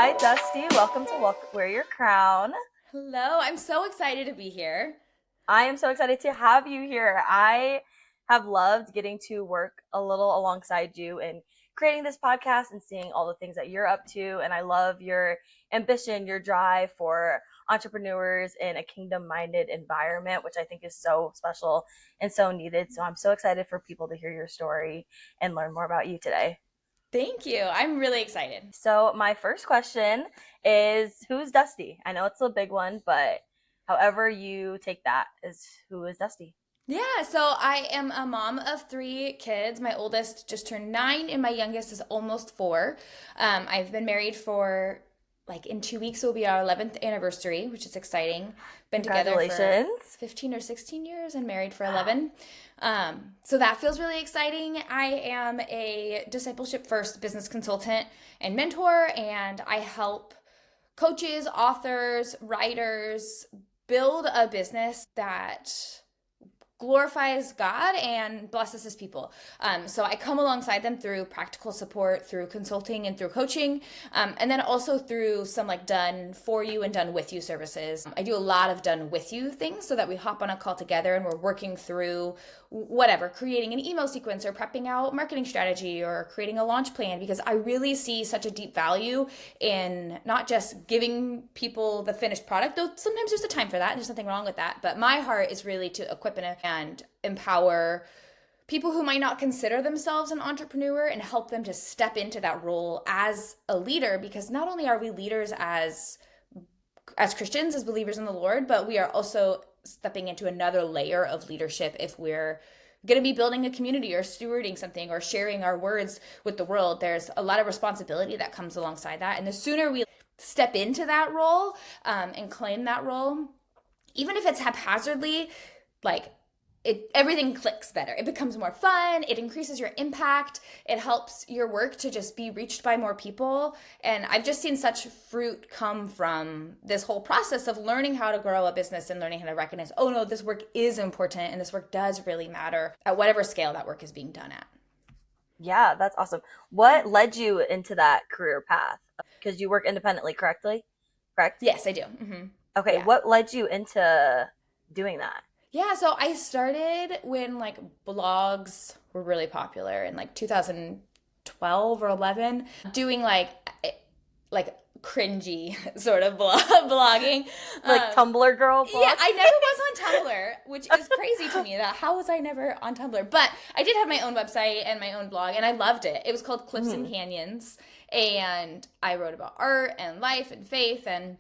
Hi, Dusty. Welcome to Wear Your Crown. Hello, I'm so excited to be here. I am so excited to have you here. I have loved getting to work a little alongside you and creating this podcast and seeing all the things that you're up to. And I love your ambition, your drive for entrepreneurs in a kingdom minded environment, which I think is so special and so needed. So I'm so excited for people to hear your story and learn more about you today. Thank you. I'm really excited. So my first question is, who's Dusty? I know it's a big one, but however you take that is, who is Dusty? Yeah, so I am a mom of three kids. My oldest just turned 9, and my youngest is almost 4. I've been married for in 2 weeks will be our 11th anniversary, which is exciting. Been together for Congratulations. 15 or 16 years and married for 11. So that feels really exciting. I am a discipleship-first business consultant and mentor, and I help coaches, authors, writers build a business that glorifies God and blesses his people. So I come alongside them through practical support, through consulting and through coaching, and then also through some done for you and done with you services. I do a lot of done with you things so that we hop on a call together and we're working through whatever, creating an email sequence or prepping out marketing strategy or creating a launch plan, because I really see such a deep value in not just giving people the finished product, though sometimes there's a time for that and there's nothing wrong with that. But my heart is really to equip and empower people who might not consider themselves an entrepreneur and help them to step into that role as a leader, because not only are we leaders as Christians, as believers in the Lord, but we are also stepping into another layer of leadership if we're going to be building a community or stewarding something or sharing our words with the world. There's a lot of responsibility that comes alongside that. And the sooner we step into that role and claim that role, even if it's haphazardly, everything clicks better. It becomes more fun. It increases your impact. It helps your work to just be reached by more people. And I've just seen such fruit come from this whole process of learning how to grow a business and learning how to recognize, oh no, this work is important and this work does really matter at whatever scale that work is being done at. Yeah, that's awesome. What led you into that career path? Because you work independently, Correct? Yes, I do. Mm-hmm. Okay, Yeah. what led you into doing that? Yeah, so I started when blogs were really popular in 2012 or 11, doing like cringy sort of blogging. Like Tumblr girl Yeah, blog? I never was on Tumblr, which is crazy to me. That how was I never on Tumblr? But I did have my own website and my own blog, and I loved it. It was called Cliffs and Mhm. Canyons, and I wrote about art and life and faith and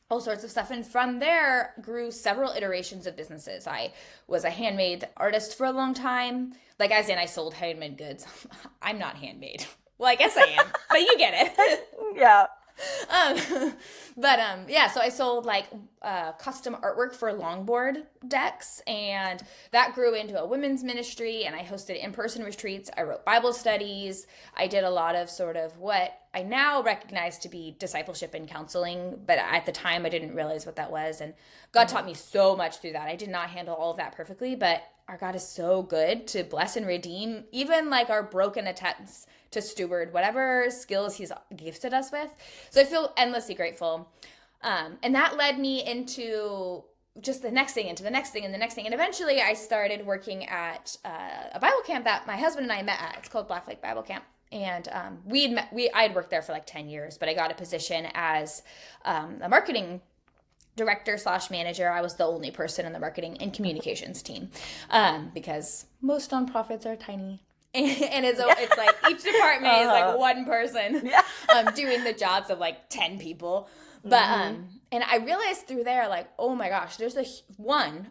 all sorts of stuff. And from there grew several iterations of businesses. I was a handmade artist for a long time. As in, I sold handmade goods. I'm not handmade. Well, I guess I am, but you get it. Yeah. Yeah, so I sold custom artwork for longboard decks, and that grew into a women's ministry, and I hosted in-person retreats. I wrote Bible studies. I did a lot of sort of what I now recognize to be discipleship and counseling, but at the time I didn't realize what that was, and God taught me so much through that. I did not handle all of that perfectly, but our God is so good to bless and redeem even our broken attempts to steward whatever skills he's gifted us with. So I feel endlessly grateful. And that led me into just the next thing, into the next thing, and the next thing. And eventually I started working at a Bible camp that my husband and I met at. It's called Black Lake Bible Camp. And I had worked there for 10 years, but I got a position as a marketing director / manager. I was the only person in the marketing and communications team because most nonprofits are tiny. And it's each department is one person Yeah. doing the jobs of 10 people. But and I realized through there oh my gosh, there's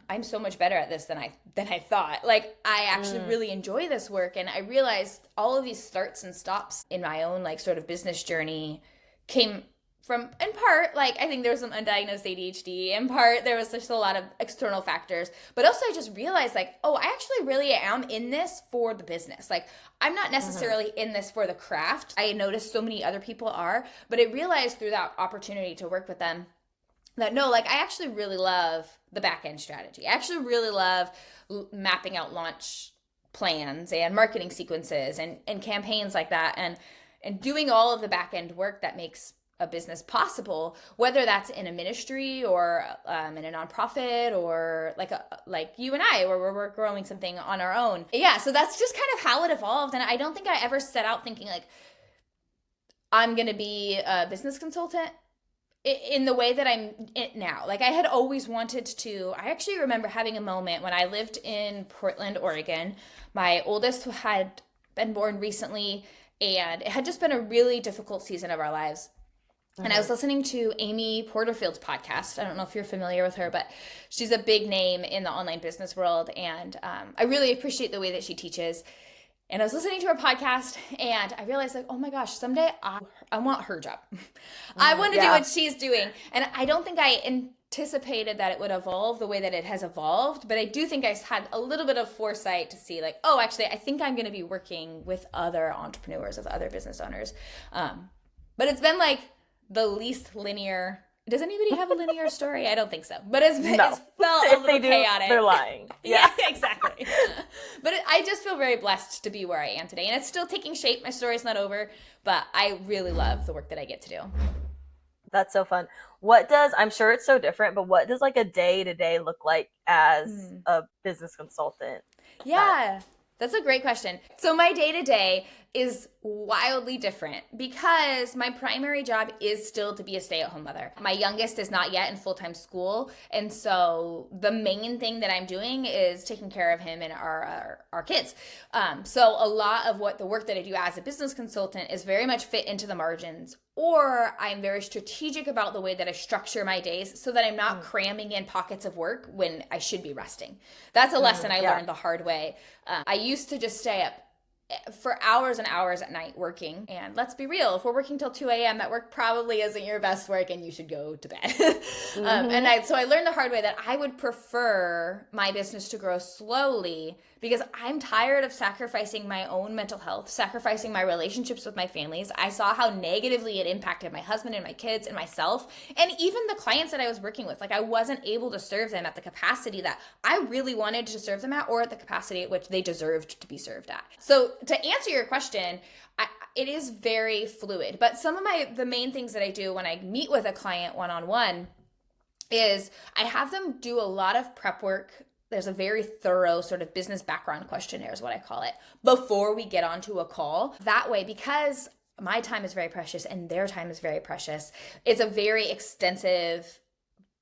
I'm so much better at this than I thought. I actually really enjoy this work, and I realized all of these starts and stops in my own sort of business journey came from, in part, I think there was some undiagnosed ADHD. In part, there was just a lot of external factors. But also, I just realized, oh, I actually really am in this for the business. I'm not necessarily in this for the craft. I noticed so many other people are. But I realized through that opportunity to work with them that, no, I actually really love the back-end strategy. I actually really love mapping out launch plans and marketing sequences and campaigns like that. And doing all of the back-end work that makes a business possible, whether that's in a ministry or in a nonprofit or like you and I, where we're growing something on our own. Yeah, so that's just kind of how it evolved. And I don't think I ever set out thinking like, I'm going to be a business consultant in the way that I'm in now. Like I had always wanted to. I actually remember having a moment when I lived in Portland, Oregon. My oldest had been born recently, and it had just been a really difficult season of our lives. And I was listening to Amy Porterfield's podcast. I don't know if you're familiar with her, but she's a big name in the online business world. And I really appreciate the way that she teaches. And I was listening to her podcast, and I realized, like, oh my gosh, someday I want her job. I want to do what she's doing. And I don't think I anticipated that it would evolve the way that it has evolved, but I do think I had a little bit of foresight to see, like, oh, actually, I think I'm going to be working with other entrepreneurs, with other business owners. But it's been like the least linear. Does anybody have a linear story? I don't think so. But it's felt a little chaotic. They're lying. Yeah, exactly. But I just feel very blessed to be where I am today. And it's still taking shape. My story's not over. But I really love the work that I get to do. That's so fun. I'm sure it's so different, but what does like a day-to-day look like as a business consultant? Yeah, that's a great question. So my day-to-day is wildly different because my primary job is still to be a stay-at-home mother. My youngest is not yet in full-time school, and so the main thing that I'm doing is taking care of him and our kids. So a lot of what the work that I do as a business consultant is very much fit into the margins, or I'm very strategic about the way that I structure my days so that I'm not cramming in pockets of work when I should be resting. That's a lesson I learned the hard way. I used to just stay up for hours and hours at night working. And let's be real, if we're working till 2 a.m., that work probably isn't your best work and you should go to bed. So I learned the hard way that I would prefer my business to grow slowly because I'm tired of sacrificing my own mental health, sacrificing my relationships with my families. I saw how negatively it impacted my husband and my kids and myself, and even the clients that I was working with. Like I wasn't able to serve them at the capacity that I really wanted to serve them at, or at the capacity at which they deserved to be served at. So to answer your question, it is very fluid. But some of the main things that I do when I meet with a client one-on-one is I have them do a lot of prep work. There's a very thorough sort of business background questionnaire is what I call it, before we get onto a call. That way, because my time is very precious and their time is very precious, it's a very extensive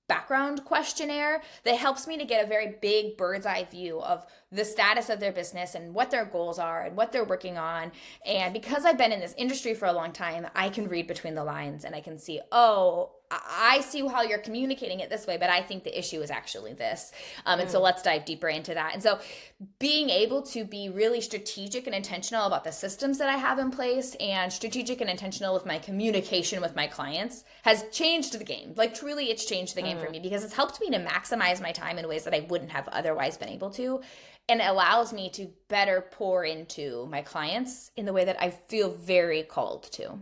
background questionnaire that helps me to get a very big bird's eye view of the status of their business and what their goals are and what they're working on. And because I've been in this industry for a long time, I can read between the lines and I can see, oh, I see how you're communicating it this way, but I think the issue is actually this. And so let's dive deeper into that. And so being able to be really strategic and intentional about the systems that I have in place and strategic and intentional with my communication with my clients has changed the game. Like truly it's changed the game for me because it's helped me to maximize my time in ways that I wouldn't have otherwise been able to. And it allows me to better pour into my clients in the way that I feel very called to.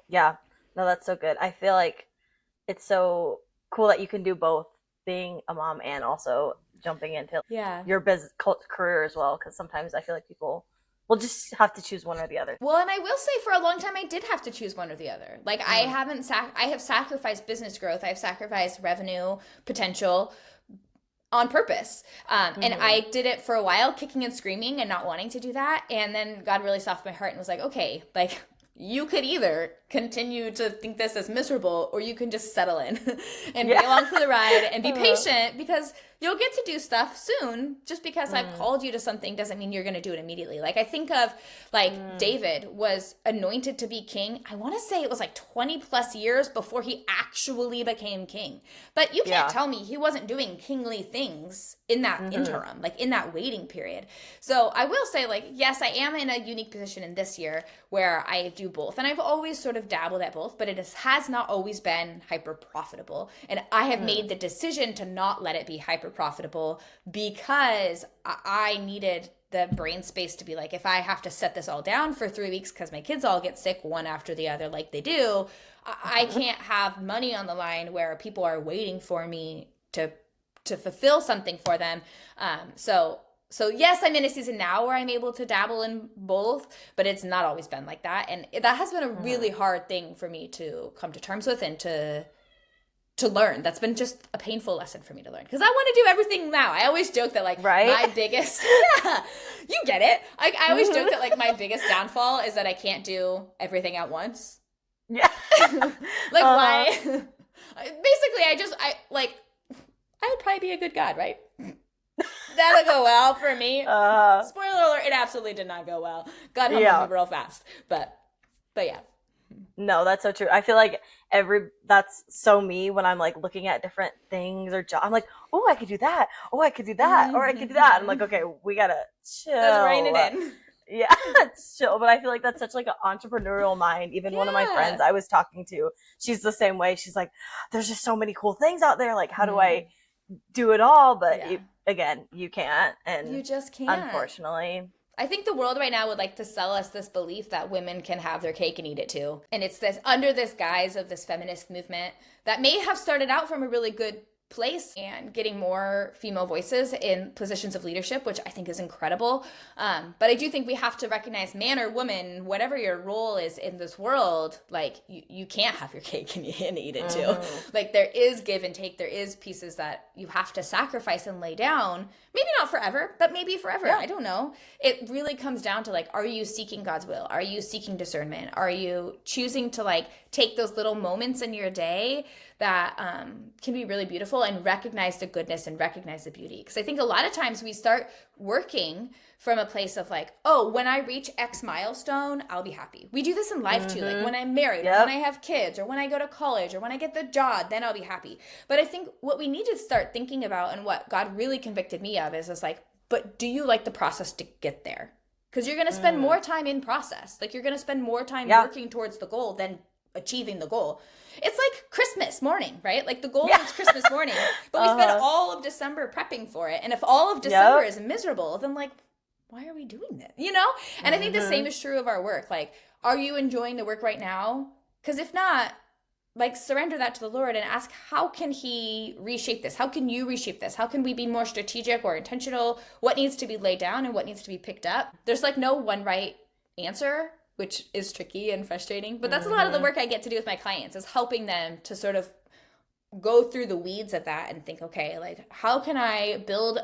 Yeah. No, that's so good. I feel like it's so cool that you can do both, being a mom and also jumping into your business career as well. Because sometimes I feel like people will just have to choose one or the other. Well, and I will say for a long time I did have to choose one or the other. Like I have sacrificed business growth. I've sacrificed revenue potential on purpose. And I did it for a while, kicking and screaming and not wanting to do that. And then God really softened my heart and was like, okay, like you could either continue to think this is miserable or you can just settle in and be along for the ride and be patient because you'll get to do stuff soon. Just because I've called you to something doesn't mean you're going to do it immediately. Like I think of like David was anointed to be king. I want to say it was like 20 plus years before he actually became king. But you can't tell me he wasn't doing kingly things in that interim, like in that waiting period. So I will say like, yes, I am in a unique position in this year where I do both. And I've always sort of dabbled at both, but it has not always been hyper profitable. And I have made the decision to not let it be hyper profitable because I needed the brain space to be like, if I have to set this all down for 3 weeks because my kids all get sick one after the other like they do, I can't have money on the line where people are waiting for me to fulfill something for them. So So yes, I'm in a season now where I'm able to dabble in both, but it's not always been like that. And that has been a really hard thing for me to come to terms with and to learn. That's been just a painful lesson for me to learn because I want to do everything now. I always joke that like my biggest, yeah, you get it. I always joke that like my biggest downfall is that I can't do everything at once. Yeah. Like why? Basically, I would probably be a good God, right? That'll go well for me. Spoiler alert, it absolutely did not go well. God humbled me real fast. But yeah. No, that's so true. I feel like that's so me when I'm like looking at different things or I'm like, oh, I could do that. Oh, I could do that. Or I could do that. I'm like, okay, we gotta chill. Let's rein it in. Yeah, chill. But I feel like that's such like an entrepreneurial mind. Even one of my friends I was talking to, she's the same way. She's like, there's just so many cool things out there. Like, how do I do it all? But again, you can't. And you just can't. Unfortunately. I think the world right now would like to sell us this belief that women can have their cake and eat it too. And it's this under this guise of this feminist movement that may have started out from a really good place and getting more female voices in positions of leadership, which I think is incredible. But I do think we have to recognize, man or woman, whatever your role is in this world, like you can't have your cake and eat it too. Like there is give and take. There is pieces that you have to sacrifice and lay down. Maybe not forever, but maybe forever. Yeah. I don't know. It really comes down to like, are you seeking God's will? Are you seeking discernment? Are you choosing to like take those little moments in your day that can be really beautiful and recognize the goodness and recognize the beauty? Because I think a lot of times we start working from a place of like, oh, when I reach X milestone, I'll be happy. We do this in life too. Like when I'm married or when I have kids or when I go to college or when I get the job, then I'll be happy. But I think what we need to start thinking about and what God really convicted me of is like, but do you like the process to get there? Because you're going to spend more time in process. Like you're going to spend more time working towards the goal than achieving the goal. It's like Christmas morning, right? Like the goal is Christmas morning, but we spend all of December prepping for it. And if all of December is miserable, then like, why are we doing this? You know? And I think the same is true of our work. Like, are you enjoying the work right now? Because if not, like surrender that to the Lord and ask, how can he reshape this? How can you reshape this? How can we be more strategic or intentional? What needs to be laid down and what needs to be picked up? There's like no one right answer, which is tricky and frustrating. But that's a lot of the work I get to do with my clients, is helping them to sort of go through the weeds of that and think, okay, like how can I build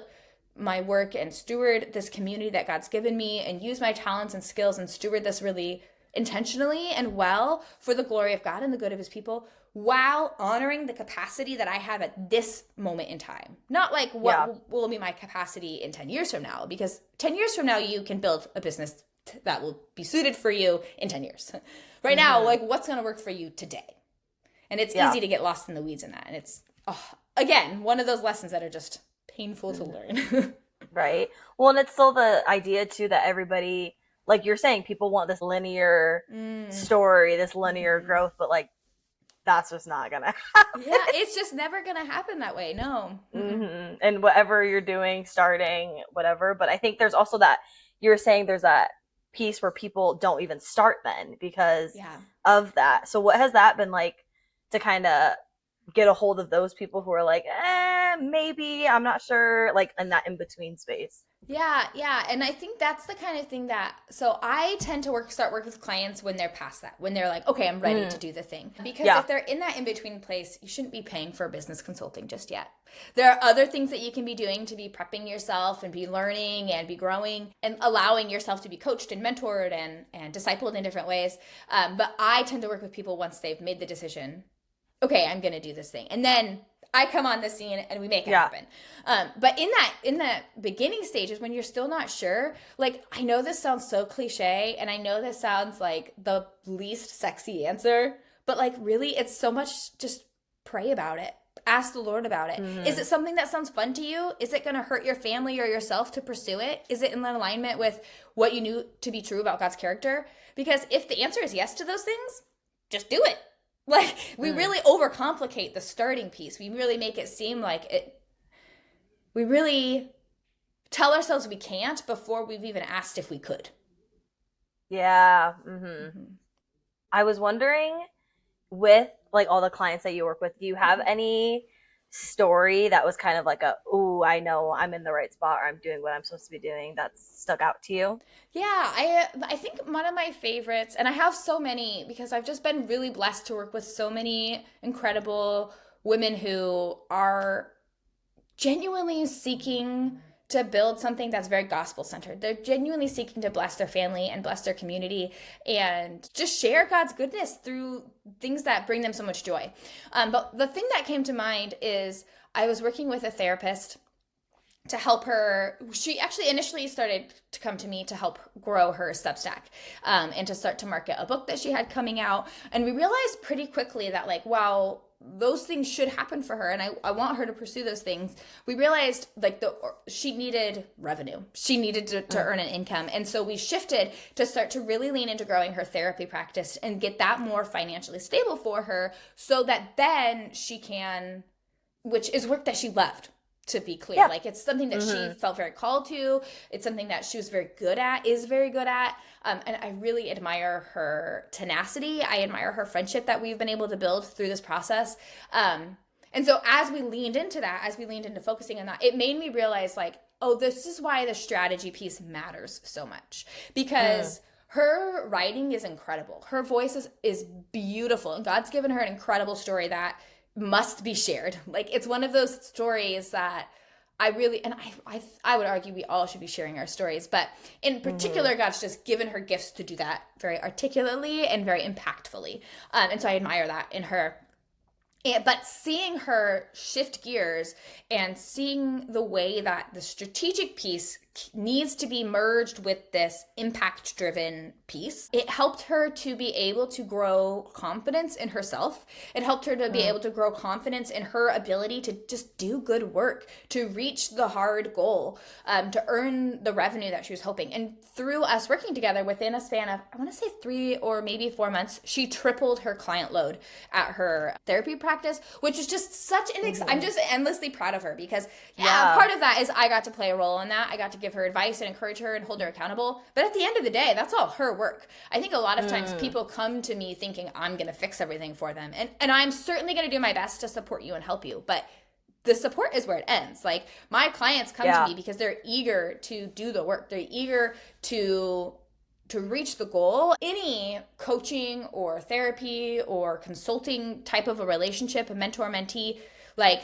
my work and steward this community that God's given me and use my talents and skills and steward this really intentionally and well for the glory of God and the good of his people, while honoring the capacity that I have at this moment in time. Not like what will be my capacity in 10 years from now, because 10 years from now, you can build a business that will be suited for you in 10 years. Right now, like what's going to work for you today? And it's easy to get lost in the weeds in that. And it's, again, one of those lessons that are just painful to learn. Right. Well, and it's still the idea too that everybody, like you're saying, people want this linear story, this linear growth, but like that's just not gonna happen. Yeah, it's just never gonna happen that way. No. And whatever you're doing, starting, whatever. But I think there's also that you're saying there's that piece where people don't even start then because of that. So what has that been like to kind of get a hold of those people who are like, maybe, I'm not sure, like in that in-between space? Yeah. And I think that's the kind of thing that, so I tend to start work with clients when they're past that, when they're like, okay, I'm ready to do the thing. Because if they're in that in-between place, you shouldn't be paying for business consulting just yet. There are other things that you can be doing to be prepping yourself and be learning and be growing and allowing yourself to be coached and mentored and discipled in different ways. But I tend to work with people once they've made the decision, okay, I'm going to do this thing. And then I come on the scene and we make it happen. But in that beginning stages, when you're still not sure, like, I know this sounds so cliche and I know this sounds like the least sexy answer, but like really it's so much, just pray about it. Ask the Lord about it. Is it something that sounds fun to you? Is it going to hurt your family or yourself to pursue it? Is it in alignment with what you knew to be true about God's character? Because if the answer is yes to those things, just do it. Like, we really overcomplicate the starting piece. We really make it seem like it. We really tell ourselves we can't before we've even asked if we could. Yeah. I was wondering, with like all the clients that you work with, do you have any story that was kind of like a, ooh, I know I'm in the right spot or I'm doing what I'm supposed to be doing, that's stuck out to you? Yeah, I think one of my favorites, and I have so many because I've just been really blessed to work with so many incredible women who are genuinely seeking to build something that's very gospel centered. They're genuinely seeking to bless their family and bless their community and just share God's goodness through things that bring them so much joy. But the thing that came to mind is I was working with a therapist to help her. She actually initially started to come to me to help grow her Substack, and to start to market a book that she had coming out. And we realized pretty quickly that, like, wow, those things should happen for her, and I want her to pursue those things. We realized, like, she needed revenue. She needed to earn an income. And so we shifted to start to really lean into growing her therapy practice and get that more financially stable for her so that then she can, which is work that she loved, to be clear. Yeah. Like, it's something that she felt very called to. It's something that she was very good at, is very good at. And I really admire her tenacity. I admire her friendship that we've been able to build through this process. And so as we leaned into that, as we leaned into focusing on that, it made me realize, like, oh, this is why the strategy piece matters so much. Because her writing is incredible. Her voice is beautiful. And God's given her an incredible story that must be shared. Like, it's one of those stories that I really, and I would argue we all should be sharing our stories, but in particular, God's just given her gifts to do that very articulately and very impactfully. And so I admire that in her. But seeing her shift gears and seeing the way that the strategic piece needs to be merged with this impact-driven piece, it helped her to be able to grow confidence in herself. It helped her to be able to grow confidence in her ability to just do good work, to reach the hard goal, to earn the revenue that she was hoping. And through us working together within a span of, I want to say 3 or maybe 4 months, she tripled her client load at her therapy practice, which is just such an I'm just endlessly proud of her because part of that is I got to play a role in that. I got to give her advice and encourage her and hold her accountable. But at the end of the day, that's all her work. I think a lot of times people come to me thinking I'm going to fix everything for them. And I'm certainly going to do my best to support you and help you. But the support is where it ends. Like, my clients come to me because they're eager to do the work. They're eager to reach the goal. Any coaching or therapy or consulting type of a relationship, a mentor-mentee, like,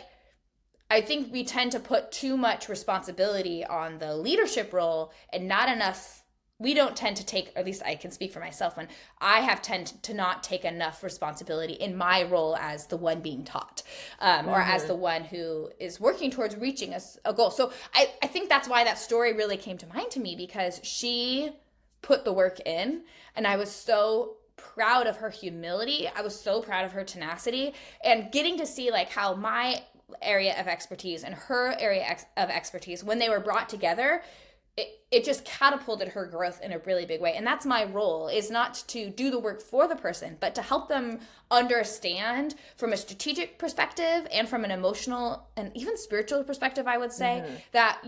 I think we tend to put too much responsibility on the leadership role and not enough. We don't tend to take, or at least I can speak for myself, when I have tend to not take enough responsibility in my role as the one being taught, or as the one who is working towards reaching a goal. So I think that's why that story really came to mind to me, because she put the work in, and I was so proud of her humility. I was so proud of her tenacity, and getting to see, like, how my area of expertise and her area of expertise, when they were brought together, it just catapulted her growth in a really big way. And that's my role, is not to do the work for the person, but to help them understand from a strategic perspective and from an emotional and even spiritual perspective, I would say, that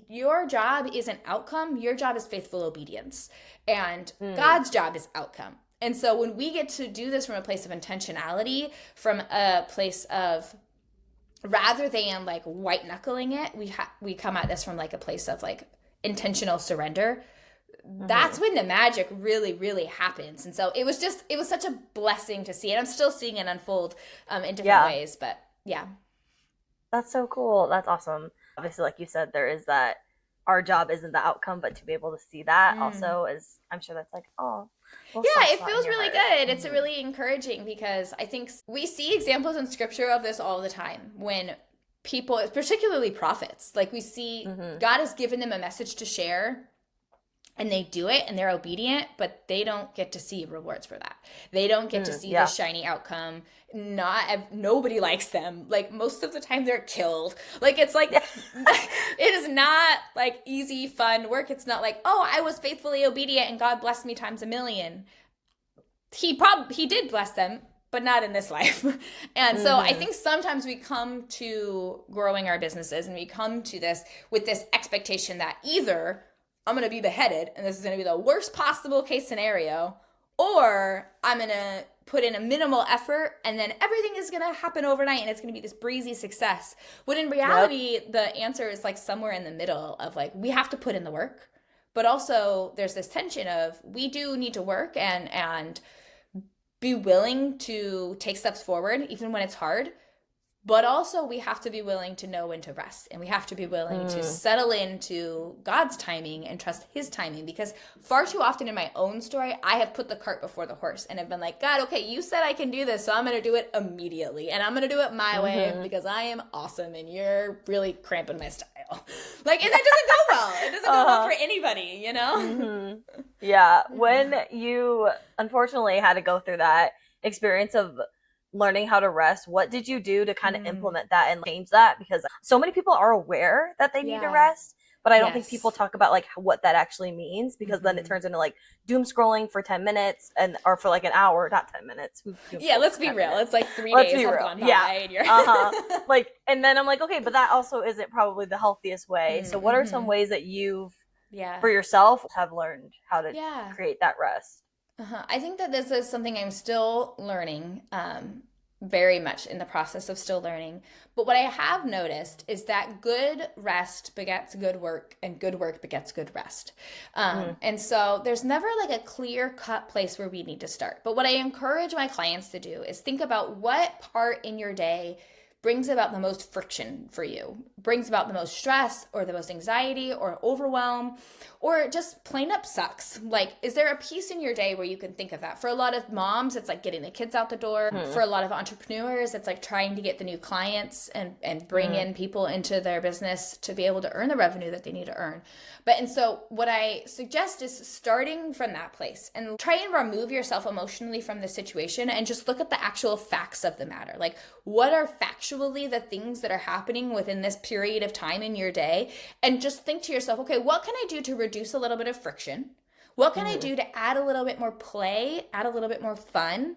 your job is an outcome. Your job is faithful obedience, and God's job is outcome. And so when we get to do this from a place of intentionality, from a place of, rather than like white knuckling it, we come at this from like a place of like intentional surrender. That's when the magic really, really happens. And so it was such a blessing to see it. I'm still seeing it unfold in different ways, but yeah. That's so cool. That's awesome. Obviously, like you said, there is that our job isn't the outcome, but to be able to see that also is, I'm sure that's like, oh. Yeah, it feels really good. It's really encouraging, because I think we see examples in scripture of this all the time when people, particularly prophets, like we see God has given them a message to share, and they do it and they're obedient, but they don't get to see rewards for that. They don't get to see the shiny outcome. Nobody likes them. Like, most of the time they're killed. Like, it's like, it is not like easy, fun work. It's not like, oh, I was faithfully obedient and God blessed me times a million. He did bless them, but not in this life. And so I think sometimes we come to growing our businesses and we come to this with this expectation that either I'm going to be beheaded and this is going to be the worst possible case scenario, or I'm going to put in a minimal effort and then everything is going to happen overnight and it's going to be this breezy success. When in reality, the answer is like somewhere in the middle of like, we have to put in the work, but also there's this tension of we do need to work and be willing to take steps forward even when it's hard. But also we have to be willing to know when to rest, and we have to be willing to settle into God's timing and trust his timing, because far too often in my own story, I have put the cart before the horse and have been like, God, okay, you said I can do this, so I'm going to do it immediately, and I'm going to do it my way because I am awesome and you're really cramping my style. Like, and that doesn't go well. It doesn't go well for anybody, you know? Yeah. When you unfortunately had to go through that experience of learning how to rest, what did you do to kind of implement that and change that? Because so many people are aware that they need to rest, but I don't think people talk about like what that actually means, because then it turns into like doom scrolling for 10 minutes or for like an hour, not 10 minutes. Let's be real. It's like 3 days have gone by. Like, and then I'm like, okay, but that also isn't probably the healthiest way. So what are some ways that you've, for yourself, have learned how to create that rest? I think that this is something I'm still learning, very much in the process of still learning. But what I have noticed is that good rest begets good work, and good work begets good rest. And so there's never like a clear-cut place where we need to start. But what I encourage my clients to do is think about what part in your day brings about the most friction for you, brings about the most stress or the most anxiety or overwhelm, or just plain up sucks. Like, is there a piece in your day where you can think of that? For a lot of moms, it's like getting the kids out the door. For a lot of entrepreneurs, it's like trying to get the new clients and bring in people into their business to be able to earn the revenue that they need to earn. And so what I suggest is starting from that place and try and remove yourself emotionally from the situation and just look at the actual facts of the matter. Like, what are factually the things that are happening within this period of time in your day? And just think to yourself, okay, what can I do to reduce a little bit of friction? What can I do to add a little bit more play, add a little bit more fun?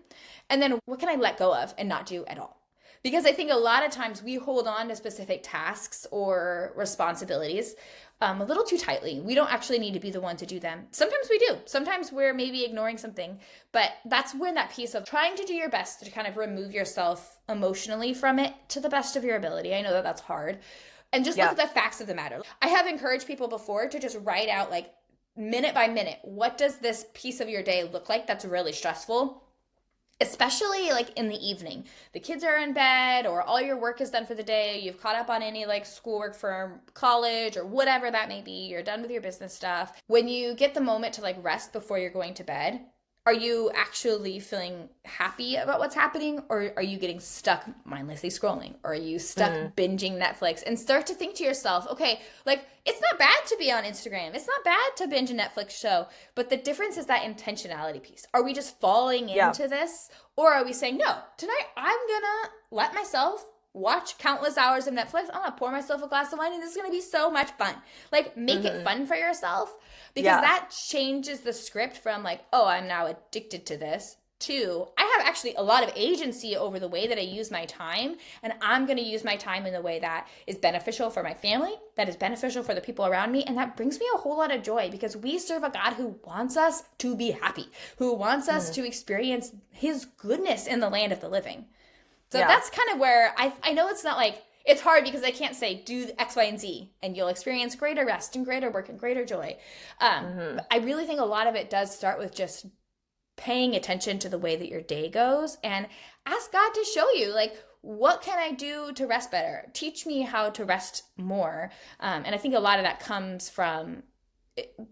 And then what can I let go of and not do at all? Because I think a lot of times we hold on to specific tasks or responsibilities a little too tightly. We don't actually need to be the one to do them. Sometimes we do. Sometimes we're maybe ignoring something, but that's when that piece of trying to do your best to kind of remove yourself emotionally from it to the best of your ability. I know that that's hard. And just look at the facts of the matter. I have encouraged people before to just write out like minute by minute, what does this piece of your day look like that's really stressful? Especially like in the evening. The kids are in bed or all your work is done for the day. You've caught up on any like schoolwork for college or whatever that may be. You're done with your business stuff. When you get the moment to like rest before you're going to bed, are you actually feeling happy about what's happening, or are you getting stuck mindlessly scrolling, or are you stuck binging Netflix? And start to think to yourself, okay, like it's not bad to be on Instagram. It's not bad to binge a Netflix show, but the difference is that intentionality piece. Are we just falling into this, or are we saying, no, tonight I'm gonna let myself watch countless hours of Netflix. I'm gonna pour myself a glass of wine and this is gonna be so much fun. Like, make it fun for yourself, because that changes the script from like, oh, I'm now addicted to this, to I have actually a lot of agency over the way that I use my time, and I'm gonna use my time in the way that is beneficial for my family, that is beneficial for the people around me, and that brings me a whole lot of joy, because we serve a God who wants us to be happy, who wants us to experience his goodness in the land of the living. So that's kind of where I know it's not like, it's hard because I can't say do X, Y, and Z and you'll experience greater rest and greater work and greater joy. But I really think a lot of it does start with just paying attention to the way that your day goes and ask God to show you, like, what can I do to rest better? Teach me how to rest more. And I think a lot of that comes from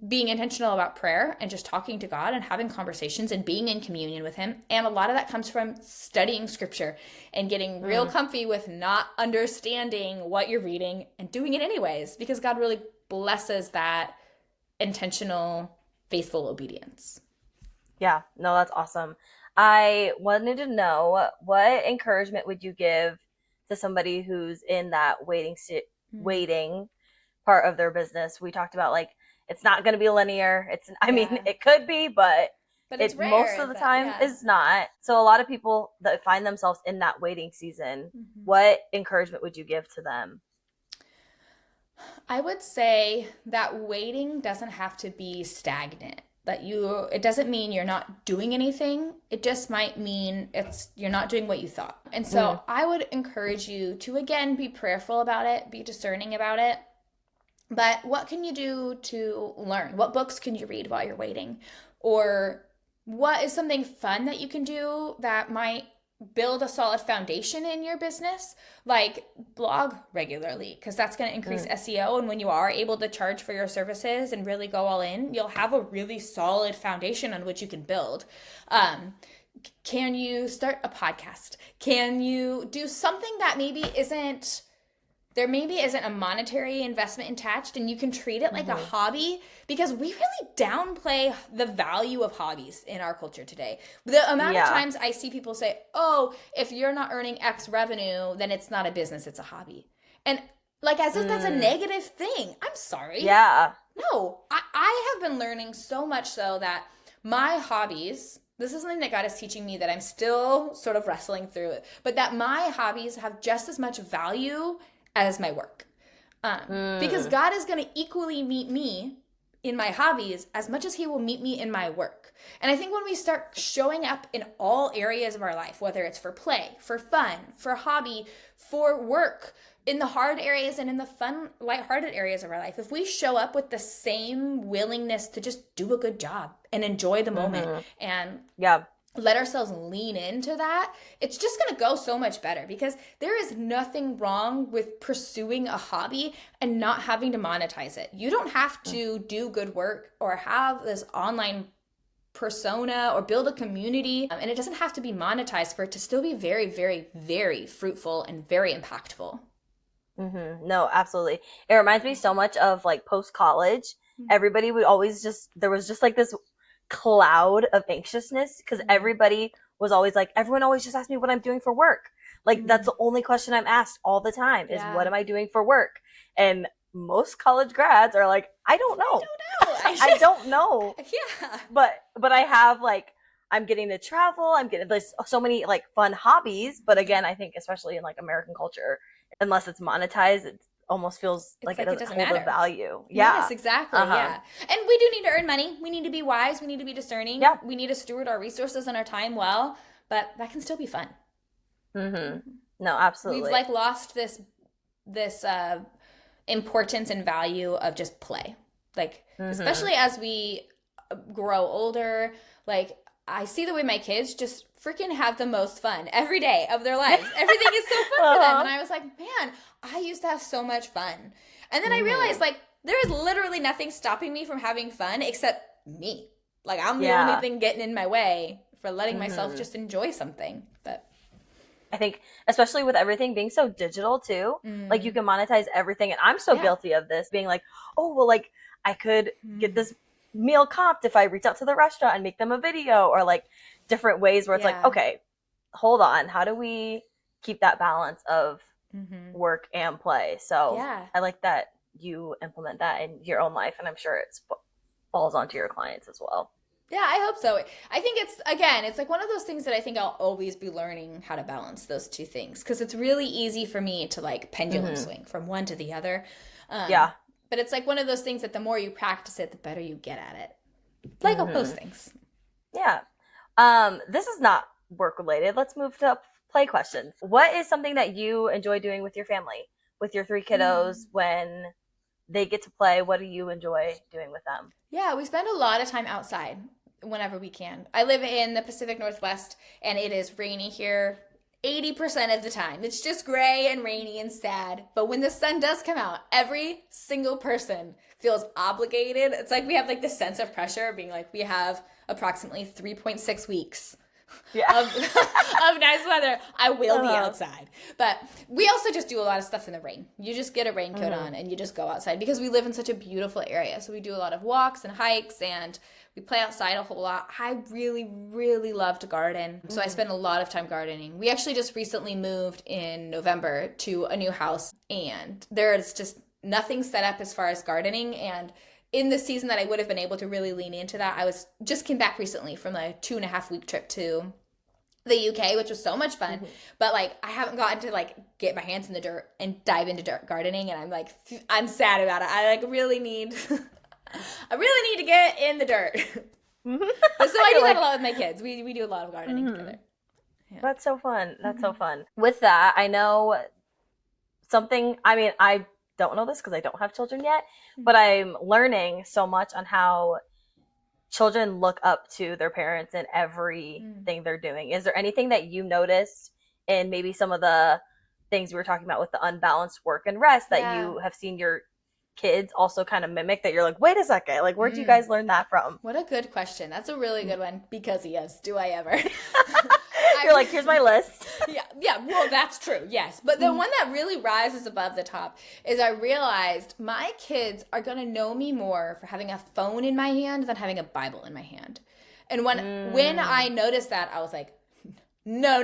being intentional about prayer and just talking to God and having conversations and being in communion with him. And a lot of that comes from studying scripture and getting real comfy with not understanding what you're reading and doing it anyways, because God really blesses that intentional, faithful obedience. Yeah, no, that's awesome. I wanted to know, what encouragement would you give to somebody who's in that waiting part of their business? We talked about like, it's not going to be linear. I mean, it could be, but it's rare, most of the time is not. So a lot of people that find themselves in that waiting season, what encouragement would you give to them? I would say that waiting doesn't have to be stagnant. that it doesn't mean you're not doing anything. It just might mean you're not doing what you thought. And so I would encourage you to, again, be prayerful about it, be discerning about it. But what can you do to learn? What books can you read while you're waiting? Or what is something fun that you can do that might build a solid foundation in your business? Like blog regularly, because that's going to increase SEO. And when you are able to charge for your services and really go all in, you'll have a really solid foundation on which you can build. Can you start a podcast? Can you do something that maybe isn't a monetary investment attached, and you can treat it like a hobby? Because we really downplay the value of hobbies in our culture today. The amount of times I see people say, oh, if you're not earning X revenue, then it's not a business, it's a hobby. And like as if that's a negative thing. I'm sorry. Yeah. No, I have been learning so much so that my hobbies, this is something that God is teaching me that I'm still sort of wrestling through it, but that my hobbies have just as much value as my work. Because God is going to equally meet me in my hobbies as much as he will meet me in my work. And I think when we start showing up in all areas of our life, whether it's for play, for fun, for hobby, for work, in the hard areas and in the fun, lighthearted areas of our life, if we show up with the same willingness to just do a good job and enjoy the moment and let ourselves lean into that, it's just going to go so much better, because there is nothing wrong with pursuing a hobby and not having to monetize it. You don't have to do good work or have this online persona or build a community, and it doesn't have to be monetized for it to still be very, very, very fruitful and very impactful. No, absolutely. It reminds me so much of like post-college. Everybody would always there was just like this cloud of anxiousness, because everybody was always like, everyone always just asks me what I'm doing for work. Like that's the only question I'm asked all the time is, what am I doing for work? And most college grads are like, I don't know. I don't know. Yeah. But I have like, I'm getting to travel. I'm getting so many like fun hobbies. But again, I think especially in like American culture, unless it's monetized, it almost feels like it doesn't hold a value. Yes, exactly. Yeah. And we do need to earn money. We need to be wise. We need to be discerning. Yeah. We need to steward our resources and our time well, but that can still be fun. No, absolutely. We've like lost this importance and value of just play. Like, especially as we grow older, like I see the way my kids just freaking have the most fun every day of their lives. Everything is so fun for them. And I was like, man, I used to have so much fun. And then I realized like there is literally nothing stopping me from having fun except me. Like I'm the only thing getting in my way for letting myself just enjoy something. But I think especially with everything being so digital too, like you can monetize everything. And I'm so guilty of this, being like, oh, well, like I could get this meal comped if I reach out to the restaurant and make them a video, or like different ways where it's like, okay, hold on, how do we keep that balance of work and play? So I like that you implement that in your own life, and I'm sure it falls onto your clients as well. Yeah, I hope so. I think it's like one of those things that I think I'll always be learning how to balance those two things, because it's really easy for me to like pendulum swing from one to the other. But it's like one of those things that the more you practice it, the better you get at it. Like most things. Yeah. This is not work related. Let's move to play questions. What is something that you enjoy doing with your family, with your 3 kiddos, when they get to play? What do you enjoy doing with them? Yeah, we spend a lot of time outside whenever we can. I live in the Pacific Northwest, and it is rainy here 80% of the time. It's just gray and rainy and sad. But when the sun does come out, every single person feels obligated. It's like we have like this sense of pressure of being like, we have approximately 3.6 weeks of nice weather. I will be outside. But we also just do a lot of stuff in the rain. You just get a raincoat on and you just go outside, because we live in such a beautiful area. So we do a lot of walks and hikes, and we play outside a whole lot. I really, really love to garden. So I spend a lot of time gardening. We actually just recently moved in November to a new house, and there's just nothing set up as far as gardening. And in the season that I would have been able to really lean into that, I just came back recently from a 2.5-week trip to the UK, which was so much fun. But like, I haven't gotten to like get my hands in the dirt and dive into gardening. And I'm sad about it. I like really need, I really need to get in the dirt. But so I You're do that like, a lot with my kids. We do a lot of gardening together. Yeah. that's so fun. That's so fun. With that, I know something, I mean, I don't know this because I don't have children yet, but I'm learning so much on how children look up to their parents in everything they're doing. Is there anything that you noticed in maybe some of the things we were talking about with the unbalanced work and rest that Yeah. you have seen your kids also kind of mimic, that you're like, wait a second, like, where'd you guys learn that from? What a good question. That's a really good one because yes, do I ever? You're like, here's my list. Yeah, well, that's true, yes. But the one that really rises above the top is I realized my kids are going to know me more for having a phone in my hand than having a Bible in my hand. And when I noticed that, I was like, no.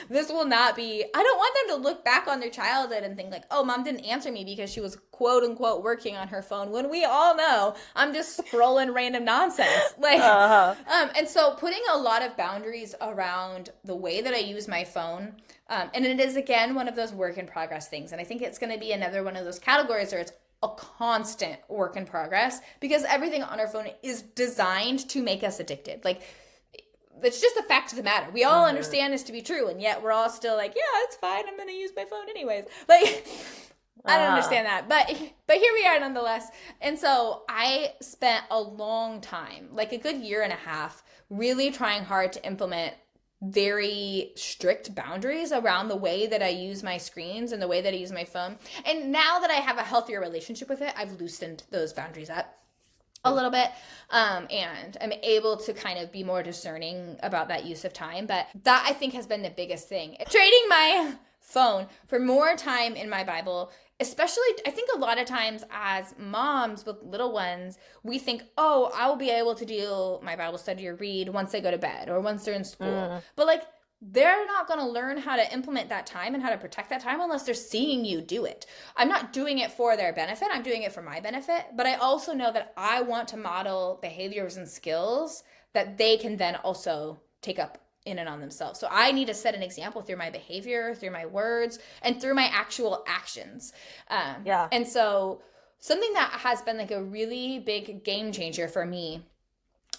This will not be. I don't want them to look back on their childhood and think like, oh, mom didn't answer me because she was quote unquote working on her phone, when we all know I'm just scrolling random nonsense. Like, and so putting a lot of boundaries around the way that I use my phone. And it is, again, one of those work in progress things. And I think it's going to be another one of those categories where it's a constant work in progress, because everything on our phone is designed to make us addicted. Like, it's just a fact of the matter. We all understand this to be true, and yet we're all still like, yeah, it's fine. I'm going to use my phone anyways. Like, I don't understand that. But here we are nonetheless. And so I spent a long time, like a good year and a half, really trying hard to implement very strict boundaries around the way that I use my screens and the way that I use my phone. And now that I have a healthier relationship with it, I've loosened those boundaries up a little bit, and I'm able to kind of be more discerning about that use of time. But that, I think, has been the biggest thing. Trading my phone for more time in my Bible, especially, I think a lot of times as moms with little ones, we think, oh, I will be able to do my Bible study or read once they go to bed or once they're in school. But like, they're not going to learn how to implement that time and how to protect that time unless they're seeing you do it. I'm not doing it for their benefit. I'm doing it for my benefit. But I also know that I want to model behaviors and skills that they can then also take up in and on themselves. So I need to set an example through my behavior, through my words, and through my actual actions. And so something that has been like a really big game changer for me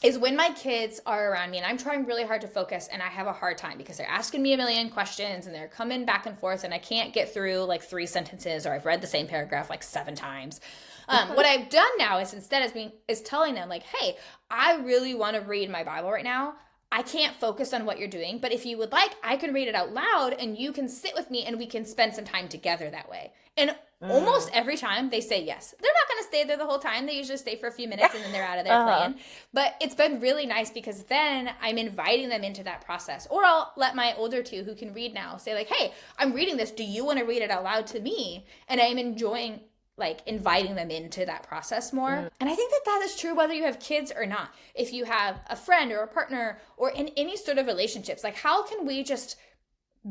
is when my kids are around me and I'm trying really hard to focus and I have a hard time because they're asking me a million questions and they're coming back and forth and I can't get through like 3 sentences, or I've read the same paragraph like 7 times. What I've done now is, instead of telling them like, hey, I really want to read my Bible right now. I can't focus on what you're doing, but if you would like, I can read it out loud and you can sit with me and we can spend some time together that way. And almost every time they say yes. They're not going to stay there the whole time. They usually stay for a few minutes and then they're out of there playing. But it's been really nice because then I'm inviting them into that process. Or I'll let my older 2 who can read now say like, hey, I'm reading this. Do you want to read it out loud to me? And I'm enjoying like inviting them into that process more. And I think that that is true whether you have kids or not. If you have a friend or a partner or in any sort of relationships, like how can we just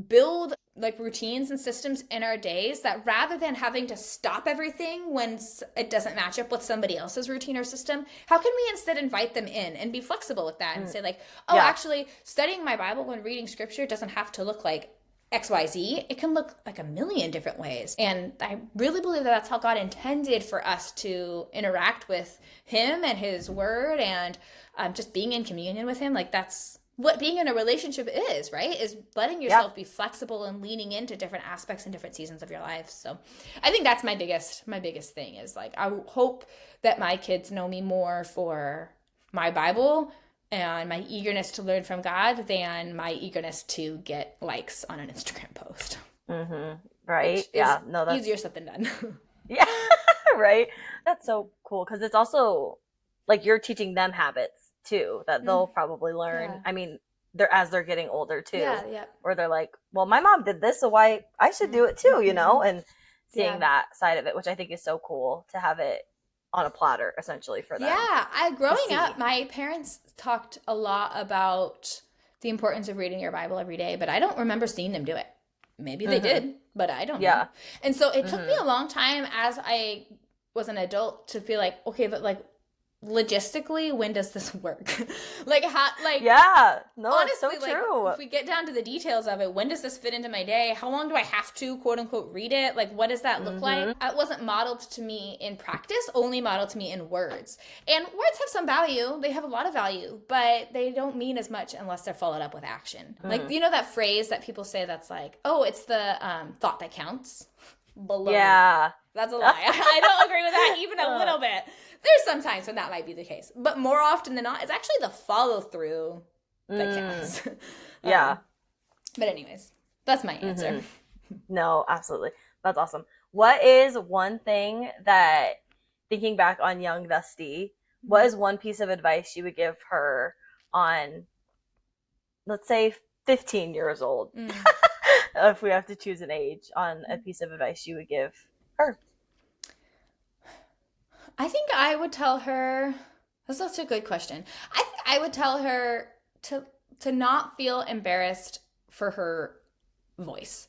build like routines and systems in our days that, rather than having to stop everything when it doesn't match up with somebody else's routine or system, how can we instead invite them in and be flexible with that and say like, oh, actually studying my Bible and reading scripture doesn't have to look like XYZ. It can look like a million different ways. And I really believe that that's how God intended for us to interact with him and his word, and just being in communion with him. Like, that's what being in a relationship is, right? Is letting yourself be flexible and leaning into different aspects and different seasons of your life. So I think that's my biggest thing is like, I hope that my kids know me more for my Bible and my eagerness to learn from God than my eagerness to get likes on an Instagram post. Right. Yeah. No, that's easier said than done. Yeah. Right. That's so cool. Cause it's also like you're teaching them habits too, that they'll probably learn. Yeah. I mean, they're getting older too. Yeah. Where they're like, well, my mom did this, so why I should do it too, you know? And seeing that side of it, which I think is so cool to have it on a platter essentially for them. Yeah. Growing up, my parents talked a lot about the importance of reading your Bible every day, but I don't remember seeing them do it. Maybe they did, but I don't know. And so it took me a long time as I was an adult to feel like, okay, but like, logistically, when does this work? Like, how, like, Yeah. No, honestly, it's so like, true. if we get down to the details of it, when does this fit into my day? How long do I have to, quote unquote, read it? Like, what does that look like? It wasn't modeled to me in practice, only modeled to me in words. And words have some value. They have a lot of value, but they don't mean as much unless they're followed up with action. Like, you know that phrase that people say that's like, oh, it's the thought that counts? Baloney. Yeah. That's a lie. I don't agree with that even a little bit. There's some times when that might be the case. But more often than not, it's actually the follow-through that counts. Yeah. But anyways, that's my answer. No, absolutely. That's awesome. What is one thing that, thinking back on young Dusty, what is one piece of advice you would give her on, let's say, 15 years old? If we have to choose an age, on a piece of advice you would give her. I think I would tell her, that's such a good question. I think I would tell her to not feel embarrassed for her voice.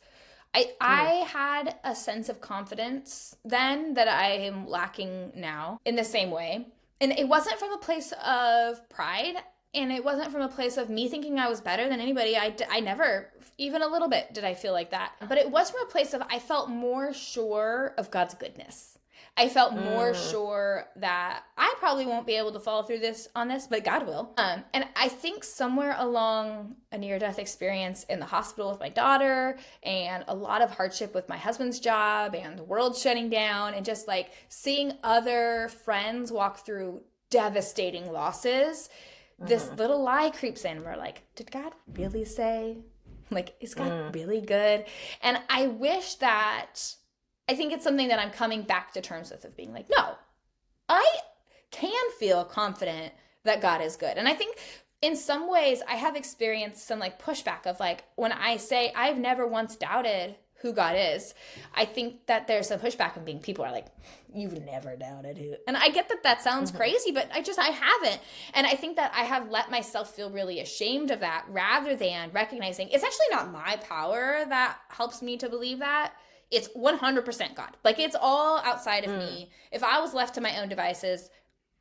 I had a sense of confidence then that I am lacking now in the same way. And it wasn't from a place of pride, and it wasn't from a place of me thinking I was better than anybody. I never, even a little bit, did I feel like that. But it was from a place of I felt more sure of God's goodness. I felt more sure that I probably won't be able to follow through on this, but God will. And I think somewhere along a near-death experience in the hospital with my daughter, and a lot of hardship with my husband's job, and the world shutting down, and just like seeing other friends walk through devastating losses, this little lie creeps in. We're like, did God really say? Like, is God really good? And I wish that... I think it's something that I'm coming back to terms with, of being like, no, I can feel confident that God is good. And I think in some ways I have experienced some like pushback of like, when I say I've never once doubted who God is, I think that there's some pushback of being, people are like, you've never doubted who. And I get that that sounds crazy, but I haven't. And I think that I have let myself feel really ashamed of that, rather than recognizing it's actually not my power that helps me to believe that. It's 100% God. Like, it's all outside of me. If I was left to my own devices,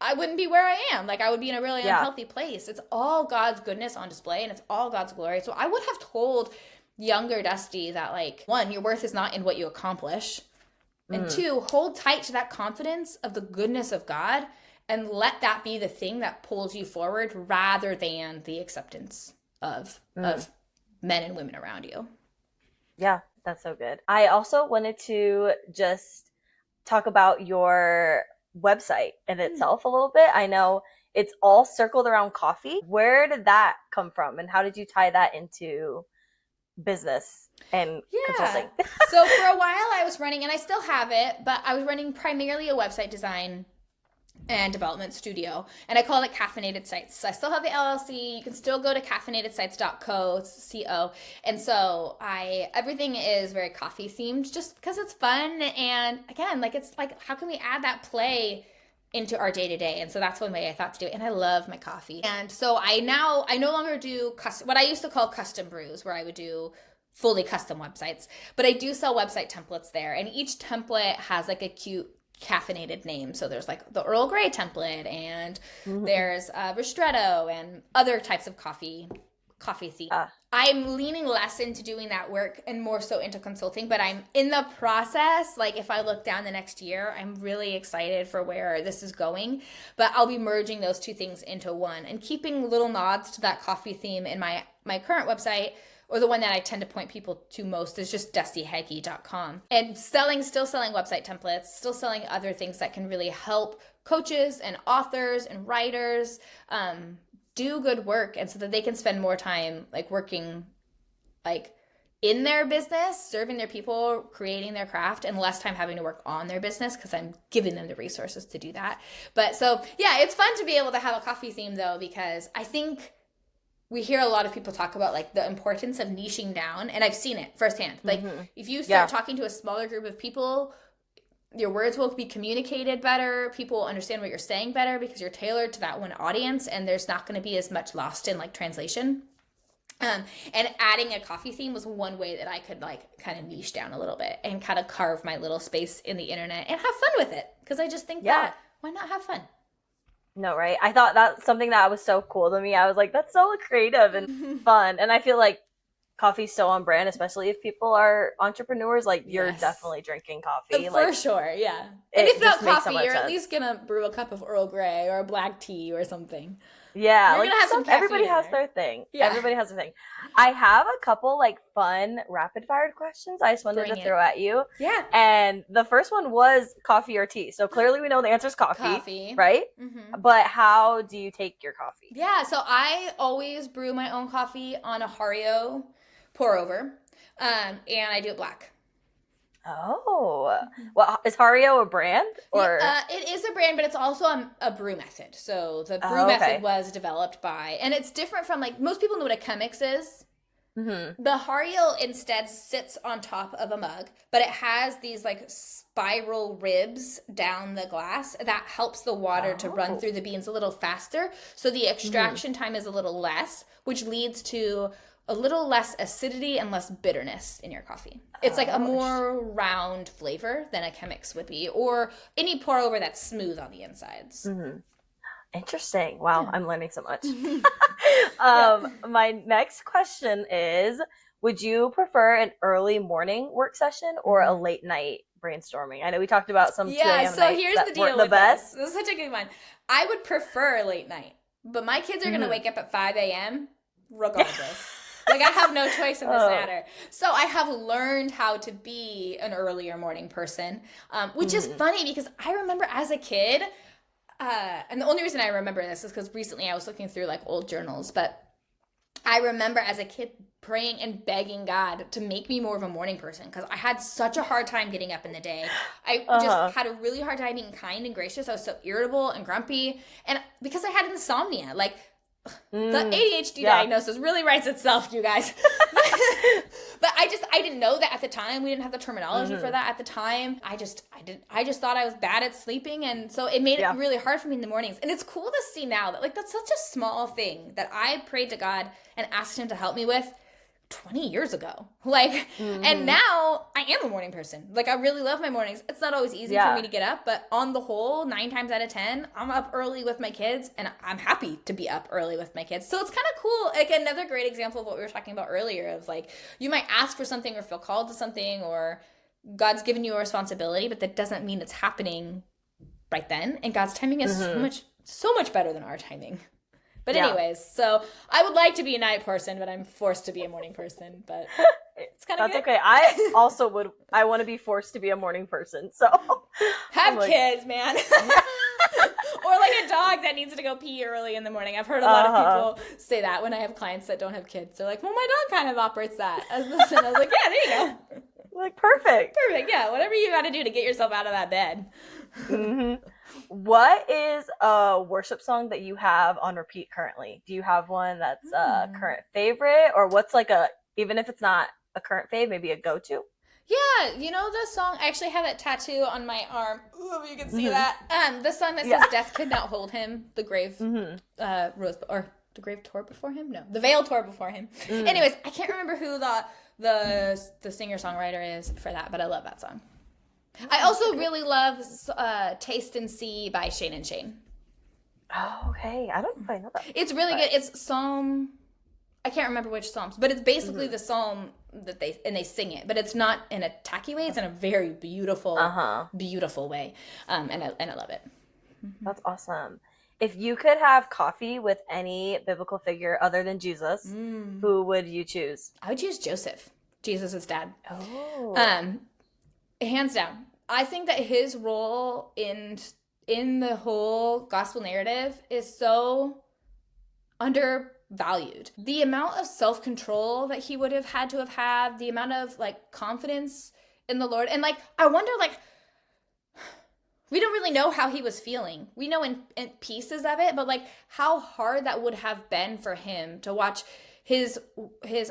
I wouldn't be where I am. Like, I would be in a really unhealthy place. It's all God's goodness on display, and it's all God's glory. So I would have told younger Dusty that, like, one, your worth is not in what you accomplish. And two, hold tight to that confidence of the goodness of God, and let that be the thing that pulls you forward, rather than the acceptance of men and women around you. Yeah. That's so good. I also wanted to just talk about your website in itself a little bit. I know it's all circled around coffee. Where did that come from, and how did you tie that into business and consulting? So for a while I was running, and I still have it, but I was running primarily a website design and development studio, and I called it Caffeinated Sites. So I still have the LLC. You can still go to caffeinatedsites.co, C-O. And so everything is very coffee themed, just because it's fun. And again, like, it's like, how can we add that play into our day-to-day? And so that's one way I thought to do it. And I love my coffee. And so I no longer do what I used to call custom brews, where I would do fully custom websites, but I do sell website templates there. And each template has like a cute caffeinated name. So there's like the Earl Grey template, and there's ristretto, and other types of coffee theme. I'm leaning less into doing that work and more so into consulting, but I'm in the process. Like, if I look down the next year, I'm really excited for where this is going, but I'll be merging those two things into one, and keeping little nods to that coffee theme in my current website, or the one that I tend to point people to most is just dustyhegge.com. And still selling website templates, still selling other things that can really help coaches and authors and writers do good work, and so that they can spend more time like working like in their business, serving their people, creating their craft, and less time having to work on their business, because I'm giving them the resources to do that. But so yeah, it's fun to be able to have a coffee theme though, because I think we hear a lot of people talk about like the importance of niching down, and I've seen it firsthand. Like, if you start talking to a smaller group of people, your words will be communicated better. People will understand what you're saying better, because you're tailored to that one audience, and there's not going to be as much lost in like translation. And adding a coffee theme was one way that I could like kind of niche down a little bit and kind of carve my little space in the internet and have fun with it. Because I just think that, why not have fun? No, right? I thought that's something that was so cool to me. I was like, that's so creative and fun. And I feel like coffee's so on brand, especially if people are entrepreneurs. Like, you're Yes. definitely drinking coffee. For Like, sure, yeah. And if it not just makes so coffee, much you're at sense. least gonna brew a cup of Earl Grey or a black tea or something. Yeah, You're like gonna have some everybody caffeine in has there. their thing. Yeah. Everybody has their thing. I have a couple like fun rapid fire questions I just wanted to Bring it. throw at you. Yeah. And the first one was coffee or tea. So clearly we know the answer is coffee, Coffee. right? Mm-hmm. But how do you take your coffee? Yeah, so I always brew my own coffee on a Hario pour over, and I do it black. Oh, well, is Hario a brand or? Yeah, it is a brand, but it's also a brew method. So the brew Oh, method okay. was developed by, and it's different from like most people know what a Chemex is. Mm-hmm. The Hario instead sits on top of a mug, but it has these like spiral ribs down the glass that helps the water to run Oh. through the beans a little faster. So the Mm-hmm. extraction time is a little less, which leads to a little less acidity and less bitterness in your coffee. It's like a Oh, interesting. more round flavor than a Chemex would be, or any pour over that's smooth on the insides. Mm-hmm. Interesting. Wow, Yeah. I'm learning so much. Yeah. My next question is, would you prefer an early morning work session or a Mm. late night brainstorming? I know we talked about some 2 Yeah, a.m. so nights here's the that deal weren't the with this. best. This is such a good one. I would prefer late night, but my kids are going to Mm-hmm. wake up at 5 a.m. regardless. Like, I have no choice in this Oh. matter. So I have learned how to be an earlier morning person, which is Mm-hmm. funny because I remember as a kid, and the only reason I remember this is because recently I was looking through like old journals, but I remember as a kid praying and begging God to make me more of a morning person because I had such a hard time getting up in the day. I just Uh-huh. had a really hard time being kind and gracious. I was so irritable and grumpy. And because I had insomnia, like the ADHD Yeah. diagnosis really writes itself, you guys. But I didn't know that at the time. We didn't have the terminology for that at the time. I just thought I was bad at sleeping, and so it made it Yeah. really hard for me in the mornings. And it's cool to see now that like that's such a small thing that I prayed to God and asked him to help me with 20 years ago. Like, and now I am a morning person. Like, I really love my mornings. It's not always easy for Yeah. me to get up, but on the whole, 9 times out of 10, I'm up early with my kids, and I'm happy to be up early with my kids. So it's kind of cool. Like, another great example of what we were talking about earlier of like, you might ask for something or feel called to something, or God's given you a responsibility, but that doesn't mean it's happening right then. And God's timing is so much better than our timing. But Yeah. anyways, so I would like to be a night person, but I'm forced to be a morning person. But it's kind of That's good. okay. I also would. I want to be forced to be a morning person. So Have I'm like, kids, man. Or like a dog that needs to go pee early in the morning. I've heard a lot of people say that when I have clients that don't have kids. They're like, well, my dog kind of operates that. And I was like, yeah, there you go. like perfect. Perfect. Yeah, whatever you got to do to get yourself out of that bed. hmm What is a worship song that you have on repeat currently? Do you have one that's a current favorite, or what's like a, even if it's not a current fave, maybe a go-to? Yeah, you know the song, I actually have it tattoo on my arm. Ooh, if you can see that. The song that says Yeah. Death Could Not Hold Him, the grave rose, or the grave tore before him? No, the veil tore before him. Anyways, I can't remember who the singer-songwriter is for that, but I love that song. I also really love Taste and See by Shane and Shane. Oh, okay. I don't know if I know that. It's really good. It's Psalm, I can't remember which Psalms, but it's basically the Psalm that they sing it, but it's not in a tacky way. It's in a very beautiful, beautiful way. And I love it. That's awesome. If you could have coffee with any biblical figure other than Jesus, who would you choose? I would choose Joseph, Jesus' dad. Oh. Hands down. I think that his role in the whole gospel narrative is so undervalued. The amount of self-control that he would have had to have had, the amount of like confidence in the Lord, and like I wonder, like, we don't really know how he was feeling. We know in pieces of it, but like how hard that would have been for him to watch his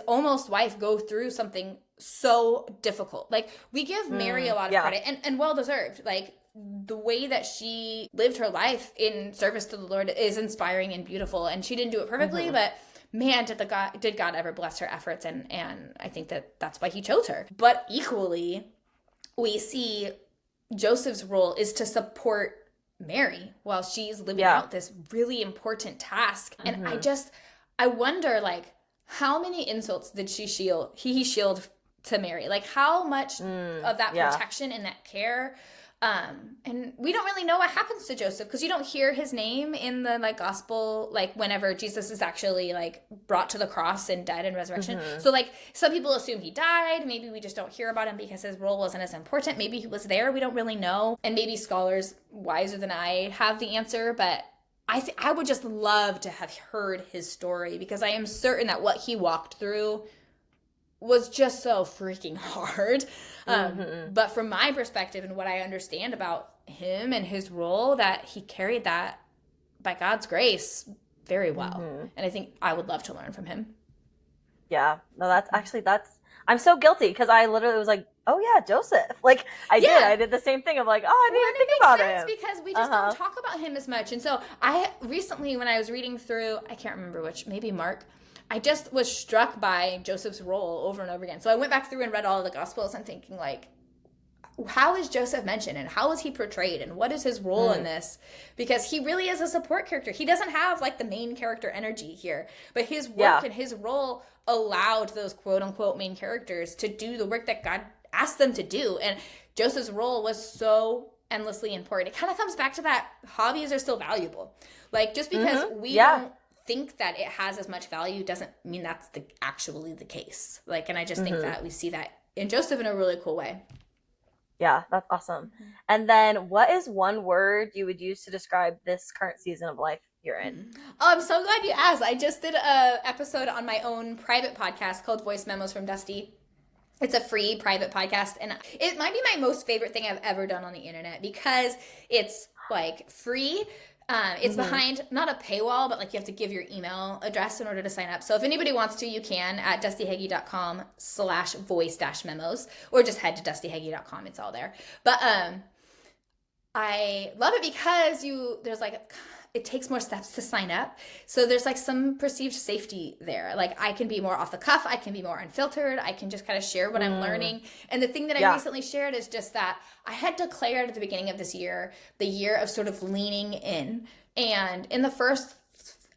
almost wife go through something so difficult. Like, we give Mary a lot of credit, and well deserved. Like, the way that she lived her life in service to the Lord is inspiring and beautiful, and she didn't do it perfectly, but man, did God ever bless her efforts, and I think that's why he chose her. But equally, we see Joseph's role is to support Mary while she's living out this really important task. And I wonder, like, how many insults did he shield to Mary? Like, how much of that protection and that care? And we don't really know what happens to Joseph, because you don't hear his name in the like gospel, like whenever Jesus is actually like brought to the cross and died in resurrection. So like some people assume he died. Maybe we just don't hear about him because his role wasn't as important. Maybe he was there. We don't really know. And maybe scholars wiser than I have the answer, but I would just love to have heard his story, because I am certain that what he walked through was just so freaking hard. But from my perspective and what I understand about him and his role, that he carried that by God's grace very well. And I think I would love to learn from him. Yeah, no, that's I'm so guilty, because I literally was like, oh yeah, Joseph. Like I did the same thing of like, oh, I didn't even think about him. Because we just don't talk about him as much. And so I recently, when I was reading through, I can't remember which, maybe Mark, I just was struck by Joseph's role over and over again. So I went back through and read all of the Gospels and thinking, like, how is Joseph mentioned, and how is he portrayed, and what is his role in this? Because he really is a support character. He doesn't have like the main character energy here, but his work and his role allowed those quote unquote main characters to do the work that God asked them to do. And Joseph's role was so endlessly important. It kind of comes back to that hobbies are still valuable. Like, just because we don't think that it has as much value doesn't mean that's actually the case. Like, and I just think that we see that in Joseph in a really cool way. Yeah, that's awesome. And then what is one word you would use to describe this current season of life you're in? Oh, I'm so glad you asked. I just did a episode on my own private podcast called Voice Memos from Dusty. It's a free private podcast, and it might be my most favorite thing I've ever done on the internet, because it's like free. It's behind not a paywall, but like you have to give your email address in order to sign up. So if anybody wants to, you can at dustyhegge.com/voice-memos, or just head to dustyhegge.com. It's all there. But I love it because there's like, it takes more steps to sign up. So there's like some perceived safety there. Like, I can be more off the cuff. I can be more unfiltered. I can just kind of share what I'm learning. And the thing that I recently shared is just that I had declared at the beginning of this year, the year of sort of leaning in. And in the first,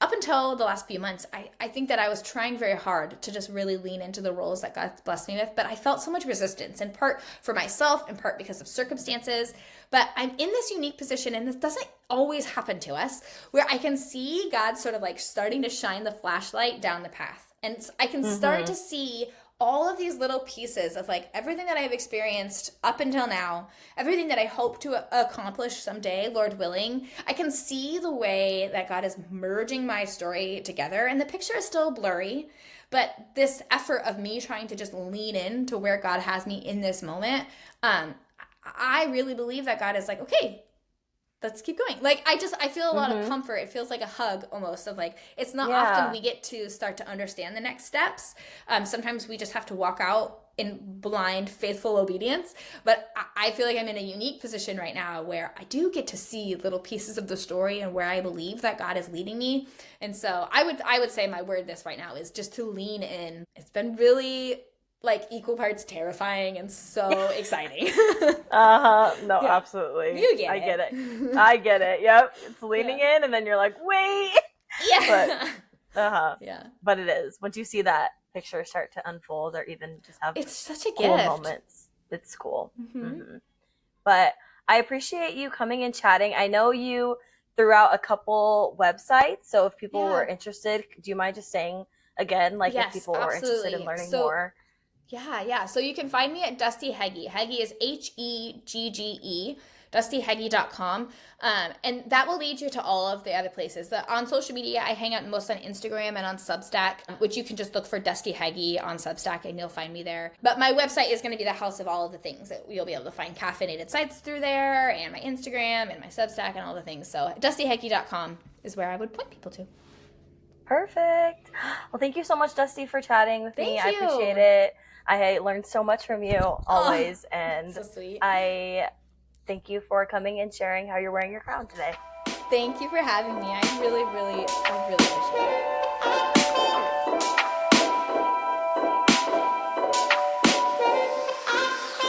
up until the last few months, I think that I was trying very hard to just really lean into the roles that God blessed me with. But I felt so much resistance, in part for myself, in part because of circumstances. But I'm in this unique position, and this doesn't always happen to us, where I can see God sort of like starting to shine the flashlight down the path. And I can start to see all of these little pieces of like everything that I've experienced up until now, everything that I hope to accomplish someday, Lord willing. I can see the way that God is merging my story together, and the picture is still blurry, but this effort of me trying to just lean in to where God has me in this moment, I really believe that God is like, okay, let's keep going. Like, I feel a lot of comfort. It feels like a hug almost, of like, it's not often we get to start to understand the next steps. Sometimes we just have to walk out in blind, faithful obedience. But I feel like I'm in a unique position right now where I do get to see little pieces of the story and where I believe that God is leading me. And so I would say my word this right now is just to lean in. It's been really like equal parts terrifying and so exciting. No, absolutely. You get it. I get it. Yep. It's leaning in, and then you're like, wait. Yeah. But but it is, once you see that picture start to unfold, or even just have it's such a cool gift. moments, it's cool. But I appreciate you coming and chatting. I know you threw out a couple websites, so if people were interested, do you mind just saying again, like, if people were interested in learning more? Yeah. So you can find me at Dusty Hegge. Hegge is Heggge, dustyhegge.com. And that will lead you to all of the other places. On social media, I hang out most on Instagram and on Substack, which you can just look for Dusty Hegge on Substack and you'll find me there. But my website is going to be the house of all of the things that you'll be able to find caffeinated sites through there, and my Instagram and my Substack and all the things. So dustyhegge.com is where I would point people to. Perfect. Well, thank you so much, Dusty, for chatting with me. Thank you. I appreciate it. I learned so much from you always, and so sweet. I thank you for coming and sharing how you're wearing your crown today. Thank you for having me. I really appreciate it.